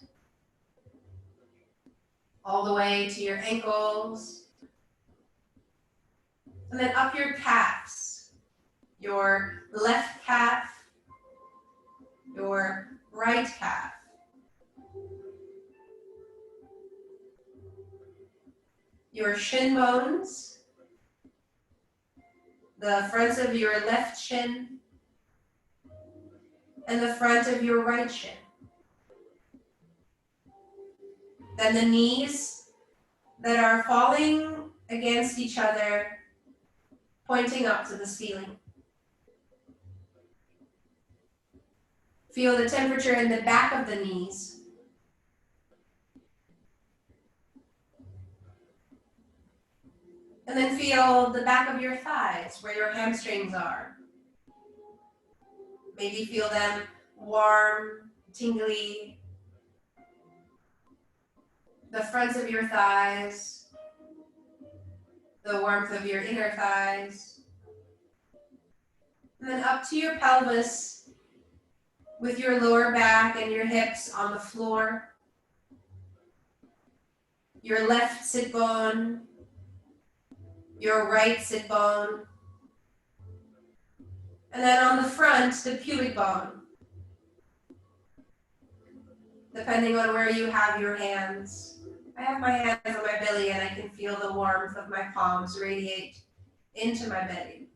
all the way to your ankles, and then up your calves, your left calf, your right calf, your shin bones, the front of your left shin, and the front of your right shin. Then the knees that are falling against each other, pointing up to the ceiling. Feel the temperature in the back of the knees. And then feel the back of your thighs, where your hamstrings are. Maybe feel them warm, tingly. the fronts of your thighs, the warmth of your inner thighs, and then up to your pelvis with your lower back and your hips on the floor, your left sit bone, your right sit bone, and then on the front, the pubic bone, depending on where you have your hands. I have my hands on my belly and I can feel the warmth of my palms radiate into my belly.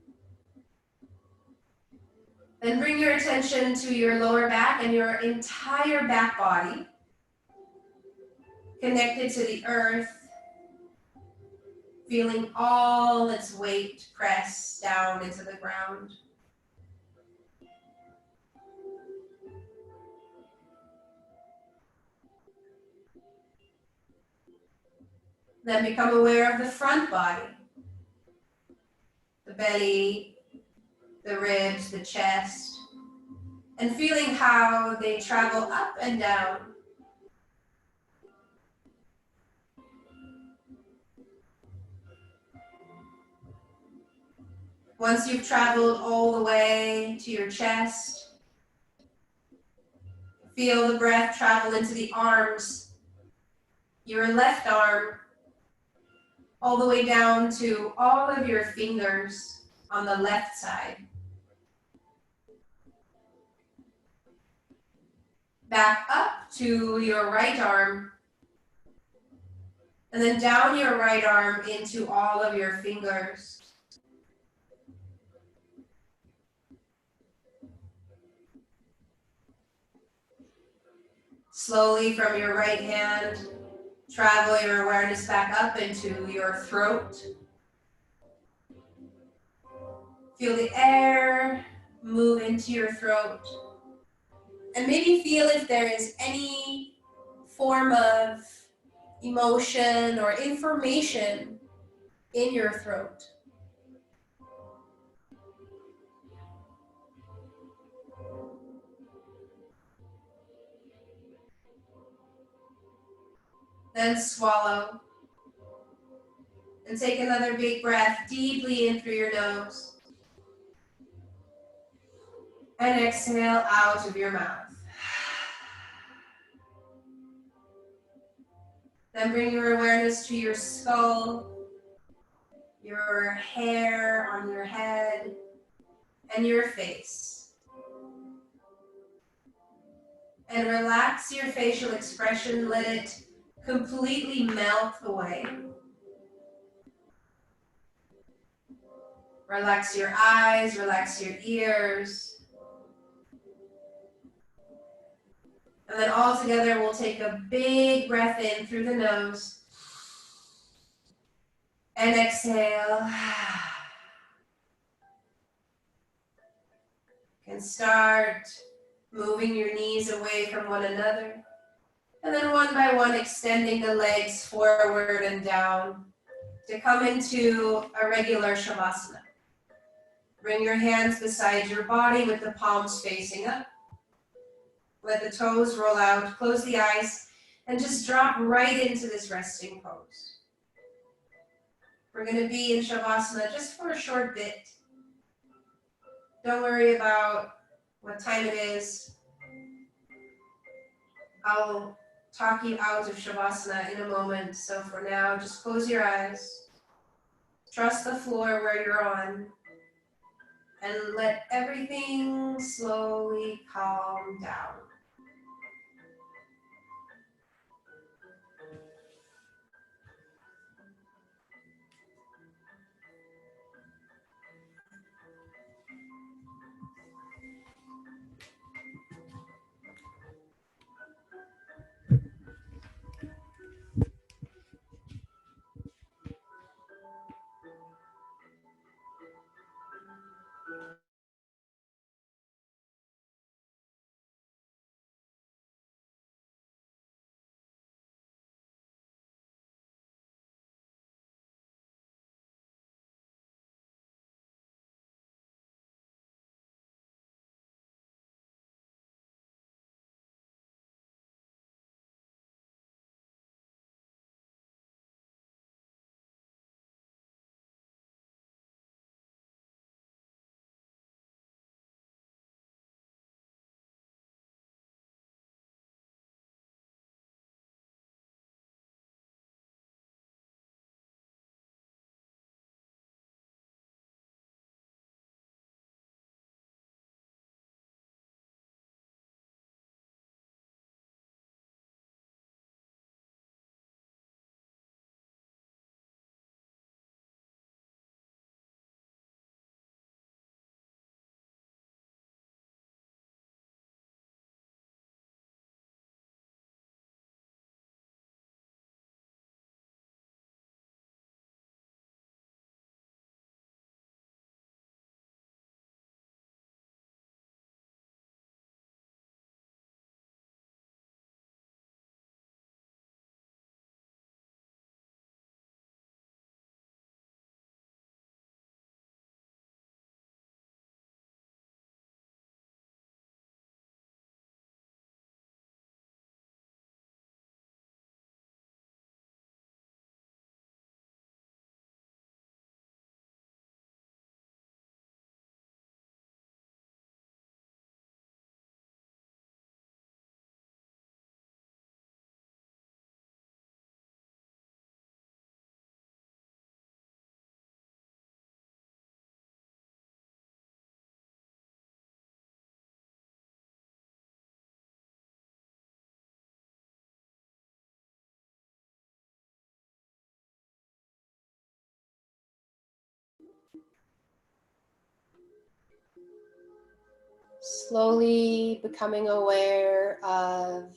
Then bring your attention to your lower back and your entire back body, connected to the earth, feeling all its weight press down into the ground. Then become aware of the front body, the belly, the ribs, the chest, and feeling how they travel up and down. Once you've traveled all the way to your chest, feel the breath travel into the arms, your left arm, all the way down to all of your fingers on the left side. Back up to your right arm, and then down your right arm into all of your fingers. Slowly from your right hand, travel your awareness back up into your throat. Feel the air move into your throat. And maybe feel if there is any form of emotion or information in your throat. Then swallow. And take another big breath deeply in through your nose. And exhale out of your mouth. Then bring your awareness to your skull, your hair on your head, and your face. And relax your facial expression. Let it completely melt away. Relax your eyes, relax your ears. And then all together, we'll take a big breath in through the nose. And exhale. And start moving your knees away from one another. And then one by one, extending the legs forward and down to come into a regular Shavasana. Bring your hands beside your body with the palms facing up. Let the toes roll out, close the eyes, and just drop right into this resting pose. We're going to be in Shavasana just for a short bit. Don't worry about what time it is. I'll talk you out of Shavasana in a moment. So for now, just close your eyes. Trust the floor where you're on. And let everything slowly calm down. Slowly becoming aware of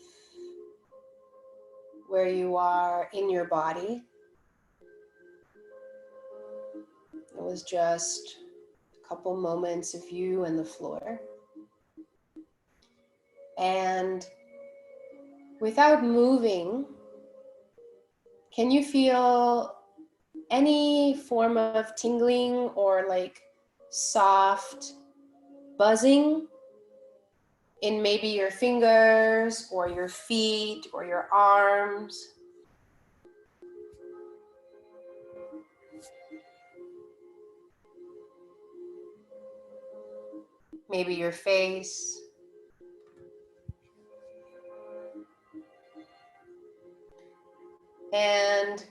where you are in your body. It was just a couple moments of you and the floor. And without moving, can you feel any form of tingling or like soft buzzing in maybe your fingers or your feet or your arms? Maybe your face. And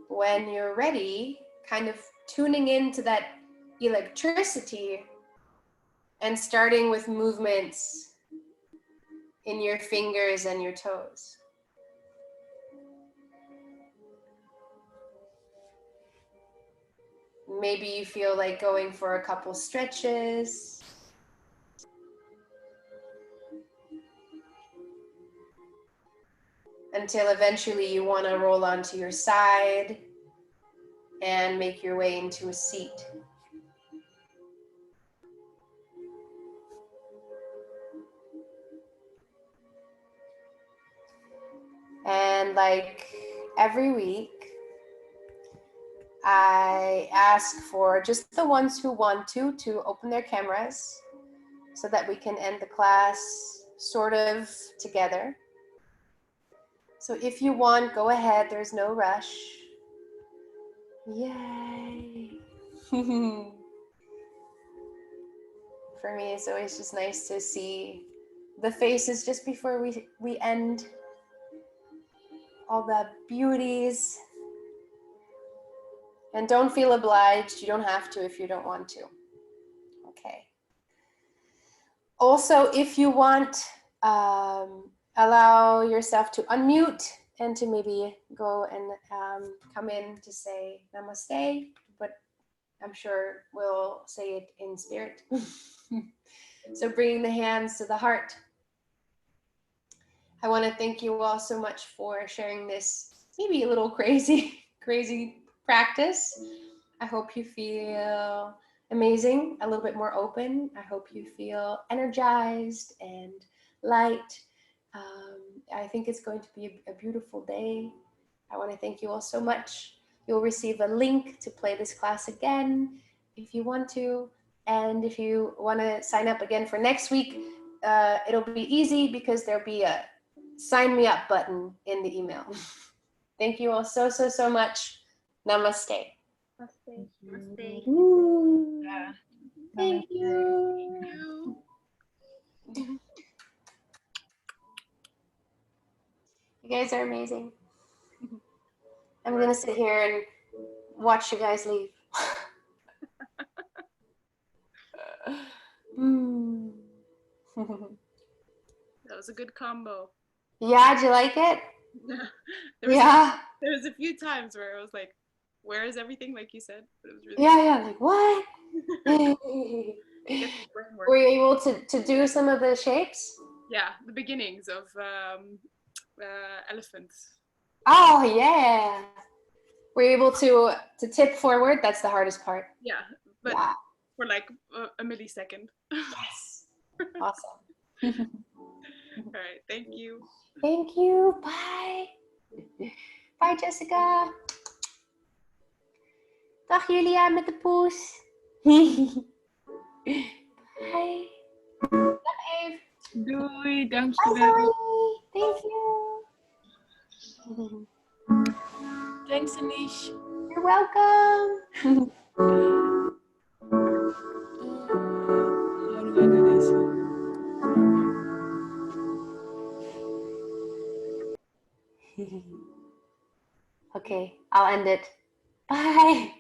when you're ready, kind of tuning into that electricity and starting with movements in your fingers and your toes. Maybe you feel like going for a couple stretches. Until eventually you want to roll onto your side and make your way into a seat. And like every week, I ask for just the ones who want to open their cameras so that we can end the class sort of together. So if you want, go ahead, there's no rush. Yay. For me, it's always just nice to see the faces just before we end. All the beauties. And don't feel obliged. You don't have to if you don't want to. Okay. Also, if you want, allow yourself to unmute and to maybe go and come in to say namaste, but I'm sure we'll say it in spirit. So bringing the hands to the heart. I want to thank you all so much for sharing this maybe a little crazy practice. I hope you feel amazing, a little bit more open. I hope you feel energized and light. I think it's going to be a beautiful day. I want to thank you all so much. You'll receive a link to play this class again if you want to. And if you want to sign up again for next week, it'll be easy because there'll be a sign me up button in the email. Thank you all so much. Namaste. Namaste. Namaste. Yeah. Thank you. You guys are amazing. I'm going to sit here and watch you guys leave. That was a good combo. Yeah, did you like it? There was a few times where I was like, where is everything, like you said? But it was really Like what? Were you able to do some of the shapes? Yeah, the beginnings of elephants. Oh yeah. Were you able to tip forward? That's the hardest part. Yeah, but for like a millisecond. Yes. Awesome. All right, thank you. Thank you. Bye. Bye, Jessica. Dag Julia met de poes. Bye. Dag Eve. Doei, Bye, dankjewel. Zoe. Thank you. Thanks, Anish. You're welcome. How do I do this? Okay, I'll end it. Bye.